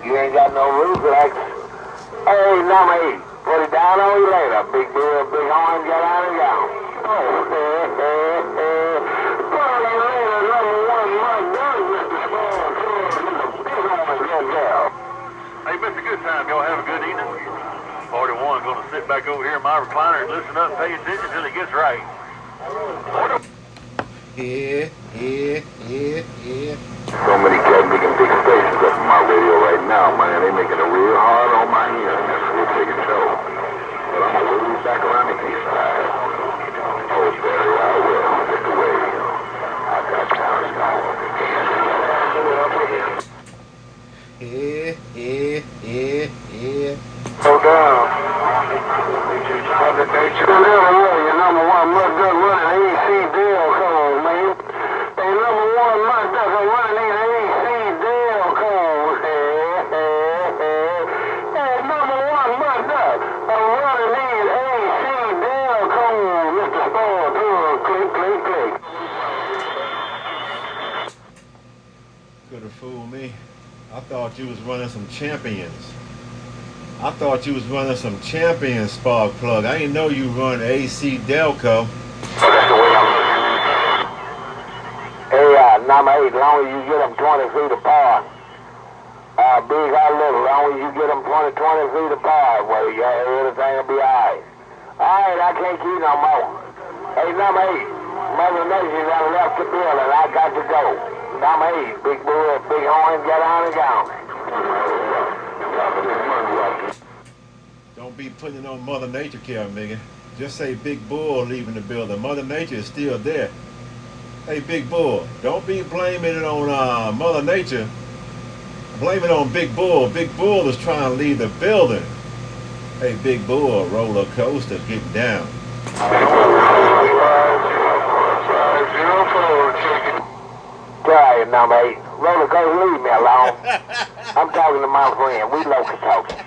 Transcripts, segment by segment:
You ain't got no reflex. Hey, number 8. Put it down on you later. Big deal, big horn, get out and go. Oh, put it later, number 1, my gun, Mr. Small. Big horn, good girl. Hey, Mr. Good Time, y'all have a good evening. 41 going to sit back over here in my recliner and listen up and pay attention till it gets right. Yeah. So many cats making big stations up in my radio right now, man. They making it real hard on my hearing. That's real taking toll. But I'm gonna move back around the east side. Oh, very well, just the way, I got town now. Yeah. Hold down. Mother Nature. Your number 1 mud duck running AC Dale code, man. Hey, number 1 mud duck running AC Dale code. Hey, number 1 mud duck running AC Dale code. Mr. Spore, click. Could have fooled me. I thought you was running some champions. I thought you was running some champion spark plug. I didn't know you run AC Delco. That's the way I'm looking. Hey, number 8, as long as you get them 20 feet apart. Big or little, as long as you get them 20 feet apart, well, everything will be alright. Alright, I can't keep no more. Hey, number 8, Mother Nature done left the building. I got to go. Number 8, big bull, big horn, get on and gone. Don't be putting it on Mother Nature, nigga. Just say Big Bull leaving the building. Mother Nature is still there. Hey, Big Bull, don't be blaming it on Mother Nature. Blame it on Big Bull. Big Bull is trying to leave the building. Hey, Big Bull, roller coaster, get down. Try it, number 8. Roller coaster, leave me alone. I'm talking to my friend. We local talking.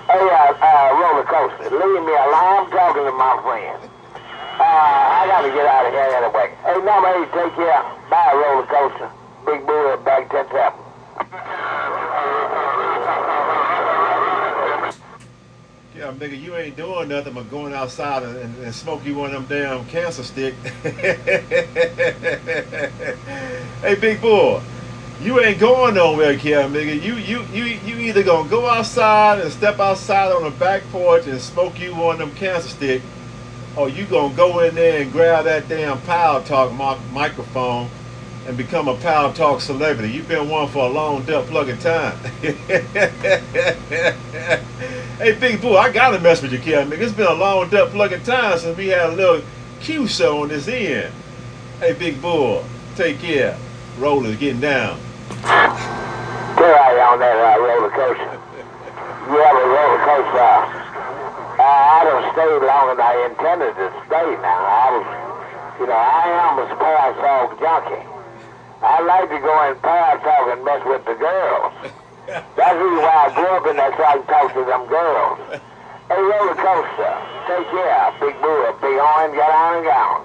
Hey, roller coaster, leave me alone. I'm talking to my friend. I gotta get out of here anyway. Hey, number 8, take care. Bye, roller coaster. Big Bull, back 10 7. Yeah, nigga, you ain't doing nothing but going outside and smoke you one of them damn cancer stick. Hey, Big Bull, you ain't going nowhere, kid, nigga. You either gonna go outside and step outside on the back porch and smoke you one of them cancer stick, or you gonna go in there and grab that damn Power Talk microphone and become a Power Talk celebrity. You've been one for a long duck plugging time. Hey, Big Bull, I gotta mess with you, kid, nigga. It's been a long duck plugging time since we had a little Q show on this end. Hey, Big Bull, take care. Roller's getting down. Where are you on that roller coaster? You have a roller coaster. I don't stay long as I intended to stay now. I am a Power Talk junkie. I like to go in Power Talk and mess with the girls. That's the reason why I grew up in that so I can talk to them girls. Hey, roller coaster, take care. Big Bull, big horn, get on and gone.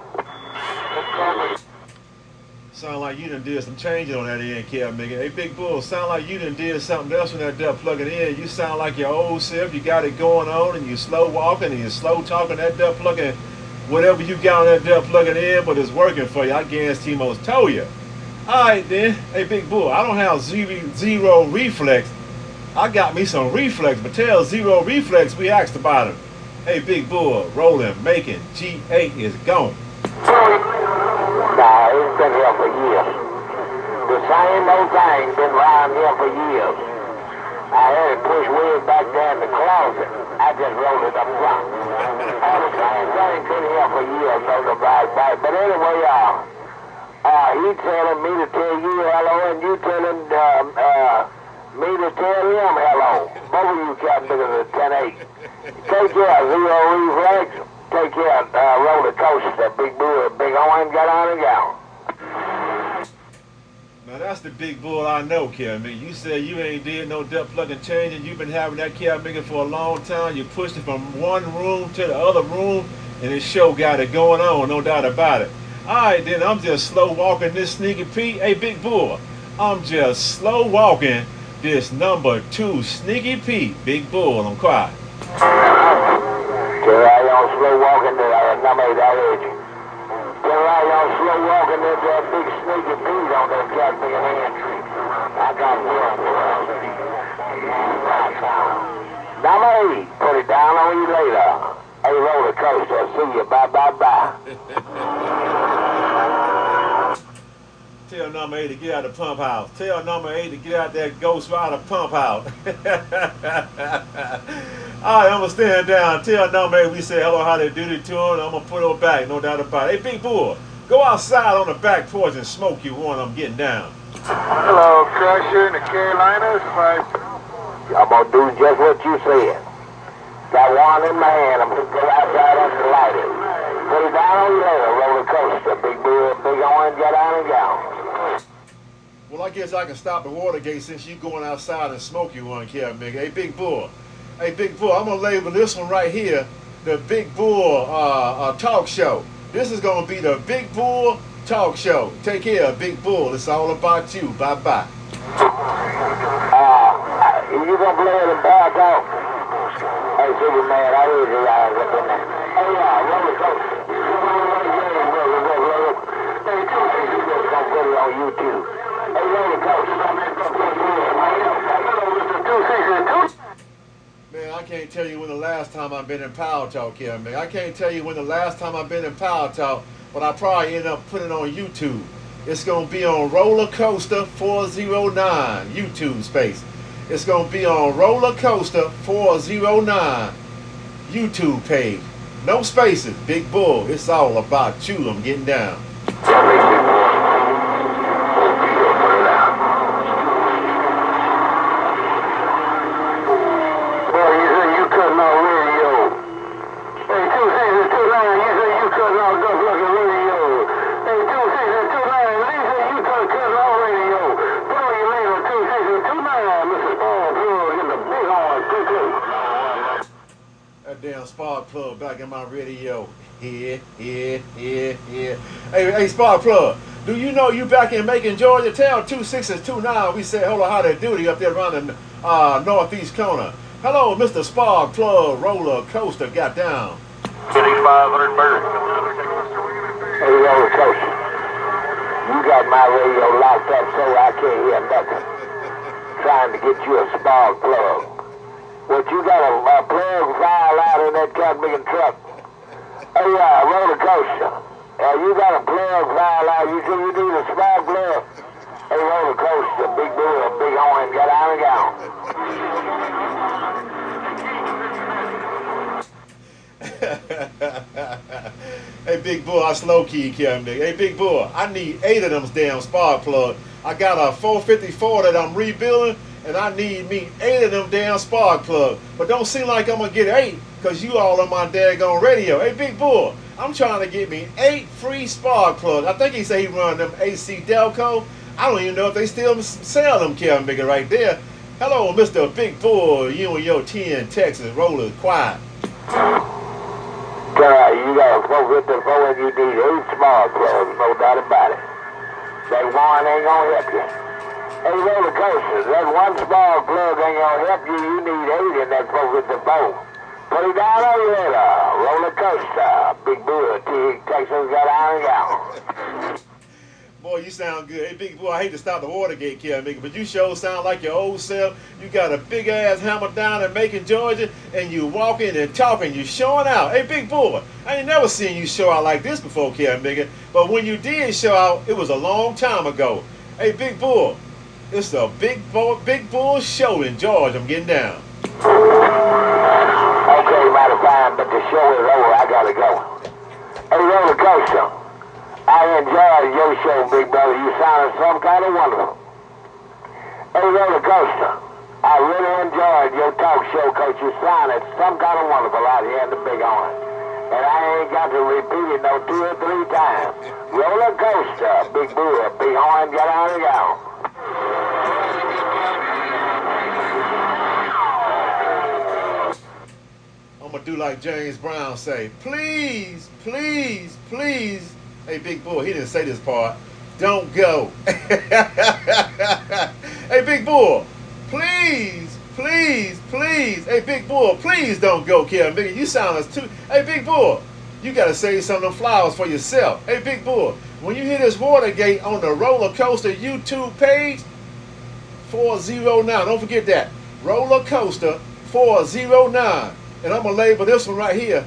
Sound like you done did some changing on that end, Kev, nigga. Hey, Big Bull, sound like you done did something else when that duck plugging in. You sound like your old self. You got it going on, and you slow walking, and you slow talking that duck plugging. Whatever you got on that duck plugging in, but it's working for you. I guarantee most told you. All right, then. Hey, Big Bull, I don't have zero reflex. I got me some reflex, but tell Zero Reflex we asked about him. Hey, Big Bull, rolling, making, G8 is gone. Nah, it's been here for years. The same old thing been around here for years. I had it pushed way back there in the closet. I just rolled it up front. The same thing been here for years, no nobody back. But anyway, he telling me to tell you hello, and you telling me to tell him hello. Both of you cat niggas are 10-8. Take care, Zero Reflex. Take care, roller coaster, Big Bull, big horn, get on and go. Now that's the Big Bull I know, Kev. You said you ain't did no duck plugging changing. You've been having that Kev for a long time. You pushed it from one room to the other room, and this show got it going on, no doubt about it. All right, then I'm just slow walking this sneaky Pete. Hey, Big Bull, I'm just slow walking this number 2 Sneaky Pete, Big Bull. I'm quiet. Till I on slow walking to number 8, I heard you. Till I on slow walking to that big Sneaky Pete on that cat big hand tree. I got one for us. Number 8, put it down on you later. Hey, roller coaster, see you, bye, bye, bye. Tell number 8 to get out of the pump house. Tell number 8 to get out that Ghost Rider pump house. Alright, I'm going to stand down. Tell number 8 we say hello, how they duty to him. I'm going to put it back, no doubt about it. Hey, Big Bull, go outside on the back porch and smoke you one. I'm getting down. Hello, Crusher in the Carolinas. I'm going to do just what you said. Got one in my hand. I'm going to go outside and light it. Put it down on your head, roller coaster. Big Bull, big orange, get out and go. Well, I guess I can stop the Watergate since you going outside and smoke you one, Kevin Big. Hey, Big Bull. Hey, Big Bull, I'm going to label this one right here the Big Bull talk show. This is going to be the Big Bull talk show. Take care, Big Bull. It's all about you. Bye-bye. You going to play it in bad talk? Hey, Superman, I heard your eyes up in there. Hey, roller coaster. Hey, you're going to put it on YouTube. Hey, roller coaster. Man, I can't tell you when the last time I've been in Power Talk here, man. I can't tell you when the last time I've been in Power Talk, but I probably end up putting it on YouTube. It's going to be on Roller Coaster 409 YouTube space. It's going to be on Roller Coaster 409 YouTube page. No spaces, Big Bull. It's all about you. I'm getting down. Damn spark plug back in my radio. Hey, spark plug. Do you know you back in Macon, Georgia? Tell 2629 we said hold on how they duty up there around the northeast corner. Hello, Mr. Spark Plug Roller Coaster got down. Getting 500 birds. Hey, roller coaster. You got my radio locked up so I can't hear nothing. Trying to get you a spark plug. What, you got a plug file out in that Caterpillar truck? Hey, roller coaster. You got a plug file out. You need a spark plug. Hey, roller coaster. Big Bull, big orange, get out and go. Hey, Big Bull, I slow key, Kevin. Hey, Big Bull, I need 8 of them damn spark plugs. I got a 454 that I'm rebuilding, and I need me 8 of them damn spark plugs. But don't seem like I'm going to get 8 because you all on my daggone radio. Hey, Big Bull, I'm trying to get me 8 free spark plugs. I think he said he run them AC Delco. I don't even know if they still sell them, Kevin Bigger, right there. Hello, Mr. Big Bull, you and your 10 Texas rollers, quiet. You got a 454 and you need 8 spark plugs, no doubt about it. That one ain't going to help you. Hey, roller coaster, that one spark plug ain't going to help you. You need 8 in that 454. Put it down on your head, roller coaster. Big Bull, Texas got iron out. Boy, you sound good. Hey, Big Boy, I hate to stop the Watergate, Kevin, but you sure sound like your old self. You got a big-ass hammer down in Macon, Georgia, and you walking and talking. You showing out. Hey, Big Boy, I ain't never seen you show out like this before, Kevin, but when you did show out, it was a long time ago. Hey, Big Bull, it's a Big Bull show in Georgia. I'm getting down. Okay, mighty fine, but the show is over. I gotta go. Hey, roller coaster. I enjoyed your show, big brother. You sounded some kind of wonderful. Hey, roller coaster. I really enjoyed your talk show, coach. You sounded some kind of wonderful out here in the Big Orange. And I ain't got to repeat it no 2 or 3 times. Roller coaster, Big Bull, Big Orange, get on and go. I'm going to do like James Brown say, please, please, please. Hey, Big Bull, he didn't say this part. Don't go. Hey, Big Bull, please. please. Hey, Big Bull, please don't go, Kevin Biggie. You sound us too. Hey, Big Bull, you got to save some of them flowers for yourself. Hey, Big Bull, when you hear this Watergate on the Roller Coaster YouTube page, 409, don't forget that. Roller Coaster 409. And I'm going to label this one right here,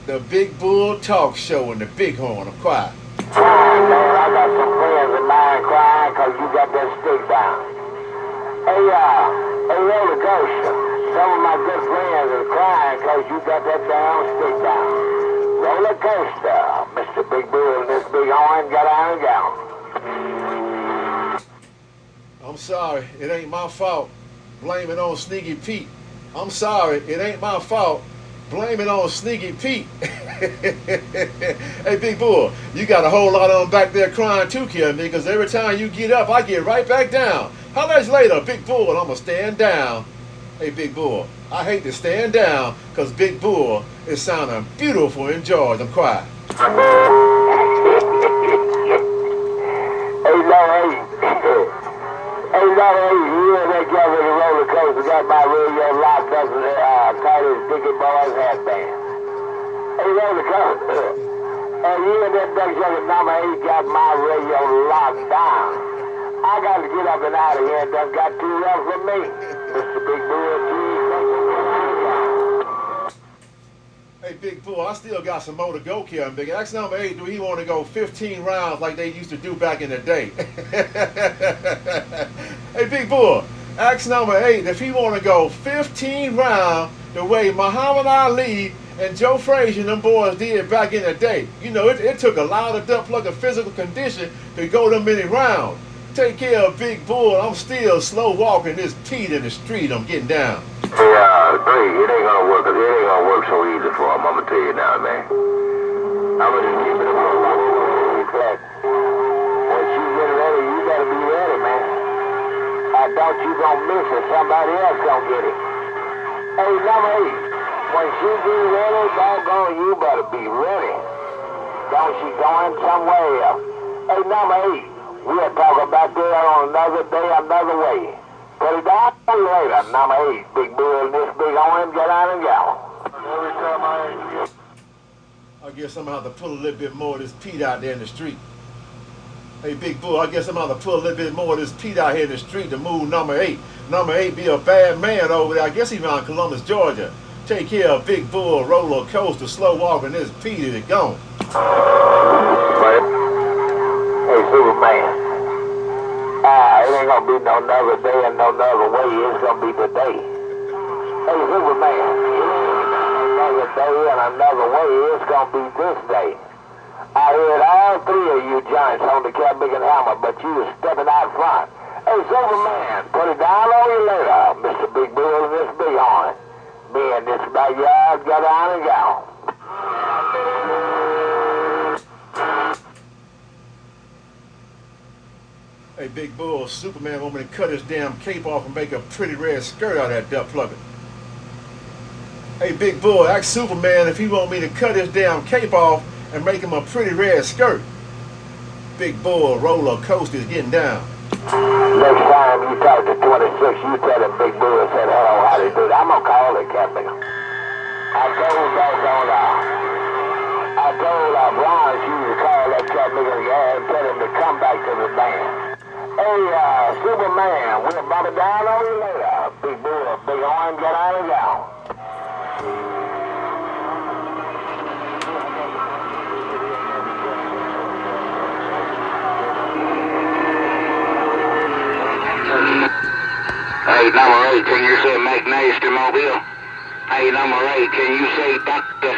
the Big Bull Talk Show and the Bighorn. I'm quiet. Crying, man, I got some friends of mine crying because you got that stick down. Hey, Roller Coaster, some of my good friends are crying because you got that damn stick down. Roller Coaster, Mr. Big Bull and this big horn got out and down. I'm sorry, it ain't my fault. Blame it on Sneaky Pete. I'm sorry, it ain't my fault. Blame it on Sneaky Pete. Hey, Big Bull, you got a whole lot of them back there crying too, kid, because every time you get up, I get right back down. How much later, Big Bull, and I'm going to stand down. Hey, Big Bull, I hate to stand down because Big Bull is sounding beautiful in George. I'm quiet. Hey, Larry. Hey, Larry, you and that guy with the roller coaster got my radio locked up in Titus Dickey Boys headband. Hey, roller coaster. And you and that Duck Sugar number 8 got my radio locked down. I got to get up and out of here and done got too rough for me. Mr. Big Bull, Hey, Big Bull, I still got some more to go, Kevin Big. Ask number 8, do he want to go 15 rounds like they used to do back in the day? Hey, Big Bull, ask number 8 if he want to go 15 rounds the way Muhammad Ali and Joe Frazier and them boys did back in the day. You know, it took a lot of duck plug of physical condition to go them many rounds. Take care of Big Bull. I'm still slow walking this Pete in the street. I'm getting down. Yeah, Greg, it ain't gonna work. It ain't gonna work so easy for him. I'm gonna tell you now, man. I'm gonna just keep it up. When she get ready, you gotta be ready, man. I doubt you gonna miss it. Somebody else gonna get it. Hey, number 8, when she get ready, doggone, you better be ready. Don't she going somewhere else? Hey, number 8. We'll talk about that on another day, another way. Put it down later. Number 8, Big Bull and this big horn, get out and go. Every time I guess I'm going to have to pull a little bit more of this Pete out there in the street. Hey, Big Bull, I guess I'm going to have to pull a little bit more of this Pete out here in the street to move number 8. Number 8 be a bad man over there. I guess he's around Columbus, Georgia. Take care of Big Bull, Roller Coaster, slow walking this Pete is gone. Hey, Superman. It ain't gonna be no another day and no other way. It's gonna be today. Hey, Superman. It ain't another day and another way. It's gonna be this day. I heard all 3 of you giants on the Cat Big and Hammer, but you was stepping out front. Hey, Superman, put it down on you later, Mr. Big Bull and this big horn. Me and this backyard got on and go. Hey, Big Bull, Superman want me to cut his damn cape off and make a pretty red skirt out of that duck plugger. Hey, Big Bull, ask Superman if he want me to cut his damn cape off and make him a pretty red skirt. Big Bull, Roller Coaster is getting down. Next time you talk to 26, you tell him Big Bull said hello, how do you do that? I'm gonna call it, Captain. I told Brian she was to call that cat nigga and tell him to come back to the band. Hey, Superman, we'll bump it down on you later. Big Bull, big horn, get out and go. Hey, number 8, can you say McNasty Mobile? Hey, number 8, can you say Dr.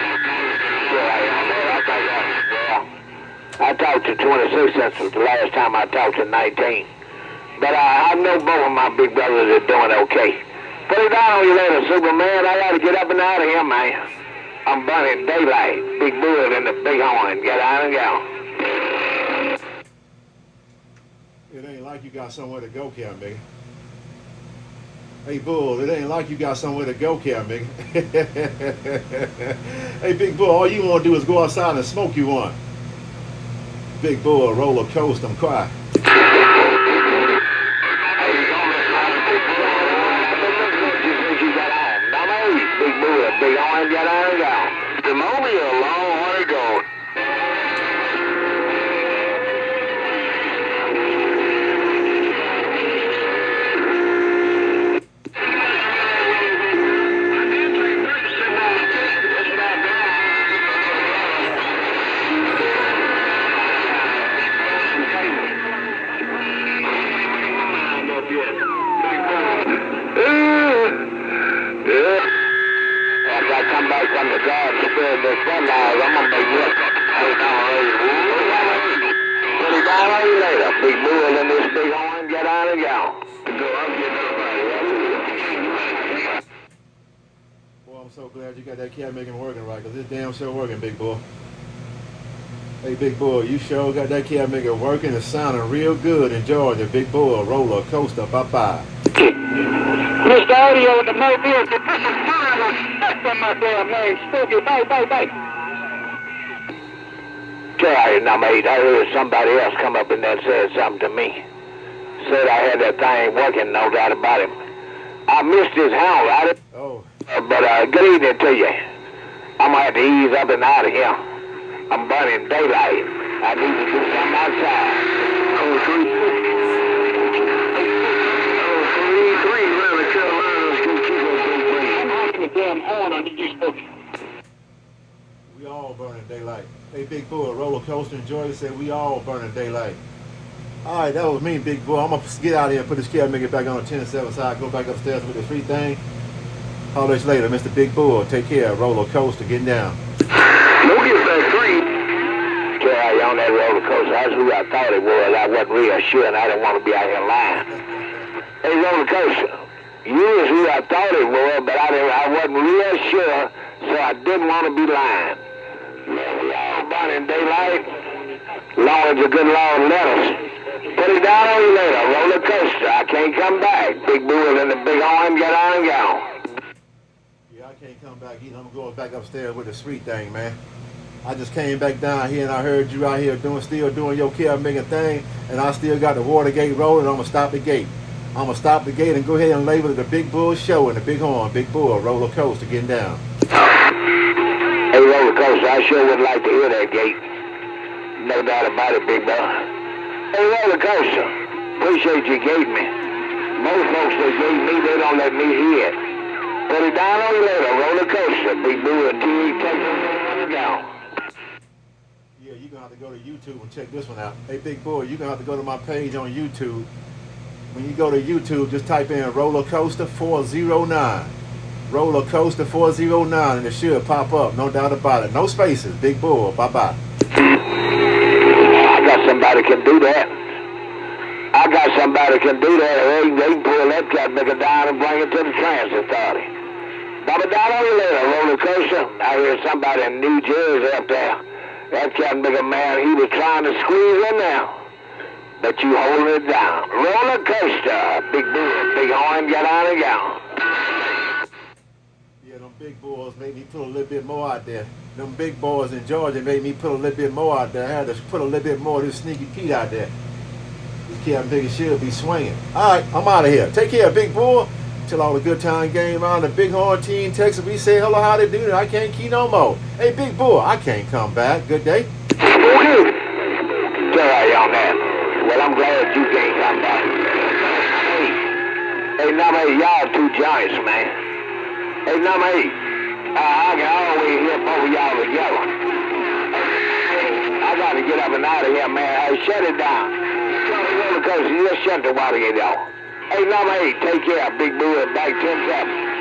I talked to 26 since was the last time I talked to 19. But I know both of my big brothers are doing okay. Put it down on you later, Superman. I gotta get up and out of here, man. I'm burning daylight. Big Bull and the big horn. Get out and go. It ain't like you got somewhere to go, Cat Big. Hey, Bull, it ain't like you got somewhere to go, Cat Big. Hey, Big Bull, all you want to do is go outside and smoke you one. Big Bull, Roller Coaster, I'm quiet. the sunrise. I'm gonna make you up. Put it down on you later. Big bull in this big horn, get on and go. I'm getting up out of here. Boy, I'm so glad you got that cat making working right, because this damn sure working, big boy. Hey, big boy, you sure got that cat making working. It's sounding real good in Georgia. Big boy, roller coaster, bye-bye. Mr. Audio with the mobile. This is fine. That's on my damn name. Spooky. Bye. Sorry, number 8. I heard somebody else come up and then said something to me. Said I had that thing working, no doubt about it. I missed his hound, right? Oh. But good evening to you. I'm gonna have to ease up and out of here. I'm burning daylight. I need to do something outside. Oh, 3 around the Carolinas can keep on I'm honking the damn horn on these folks. We all burning daylight. Hey, big boy, roller coaster and Georgia said we all burning daylight. All right, that was me, big boy. I'm gonna get out of here and put this cat, make it back on the 10-7 side, go back upstairs with the free thing. Holler at you later, Mr. Big Bull. Take care, roller coaster, getting down. No get back 3. Carry on that roller coaster. That's who I thought it was. I wasn't real sure, and I didn't want to be out here lying. Hey, roller coaster, you was who I thought it was, but I wasn't real sure, so I didn't want to be lying. Man, we all burning daylight. Long as the good Lord let us. Put it down on you later, roller coaster. I can't come back. Big Bull in the big horn, get on and go. Yeah, I can't come back either. I'm going back upstairs with the sweet thing, man. I just came back down here and I heard you out here still doing your care making thing, and I still got the Watergate rolling. I'm gonna stop the gate. I'm gonna stop the gate and go ahead and label it the Big Bull Show and the Big Horn, Big Bull roller coaster getting down. Hey, roller coaster, I sure would like to hear that gate. No doubt about it, big boy. Hey, roller coaster, appreciate you gave me. Most folks that gave me, they don't let me hear it. Put it down on you later, roller coaster. Big Bull and T, take it down. Yeah, you're gonna have to go to YouTube and check this one out. Hey, big boy, you're gonna have to go to my page on YouTube. When you go to YouTube, just type in Roller Coaster 409. Roller Coaster 409, and it should pop up, no doubt about it. No spaces, Big Bull, bye-bye. I got somebody can do that. They can pull that cat, make it down and bring it to the transit authority. Baba down on you later, roller coaster. I hear somebody in New Jersey up there. That cat, bigger man, he was trying to squeeze in there. But you holding it down. Roller coaster, Big Bull, big horn, get on and go. Yeah, them big boys made me put a little bit more out there. Them big boys in Georgia made me put a little bit more out there. I had to put a little bit more of this Sneaky Pete out there. This cat big as should be swinging. All right, I'm out of here. Take care, Big Bull. Till all the good time game on the Big Horn team Texas. We say hello, how they do. I can't keep no more. Hey, Big Bull, I can't come back. Good day. Sorry on that. Well, I'm glad you can't come back. Hey, number 8, y'all 2 giants, man. Hey, number 8, I can always hear both of y'all together. I got to get up and out of here, man. Hey, shut it down. Roller coaster, you just shut the Watergate off. Hey, number 8, take care. Big Bull, back 10-7.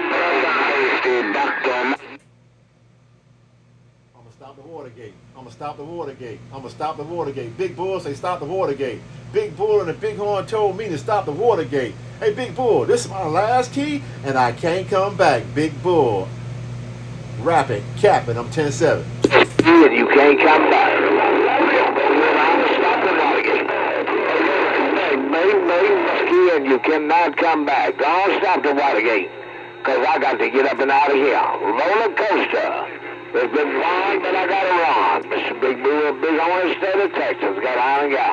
Stop the Watergate. I'm gonna stop the Watergate. Big Bull say stop the Watergate. Big Bull and the Big Horn told me to stop the Watergate. Hey, Big Bull, this is my last key, and I can't come back. Big Bull, rap it, cap it. I'm 10-7. You can't come back. Stop the Watergate. And you cannot come back. Don't stop the Watergate, cause I got to get up and out of here. Roller coaster. It's been fun, but I got to run. Mr. Big Bull, Big Horn, State of Texas. Got on and go.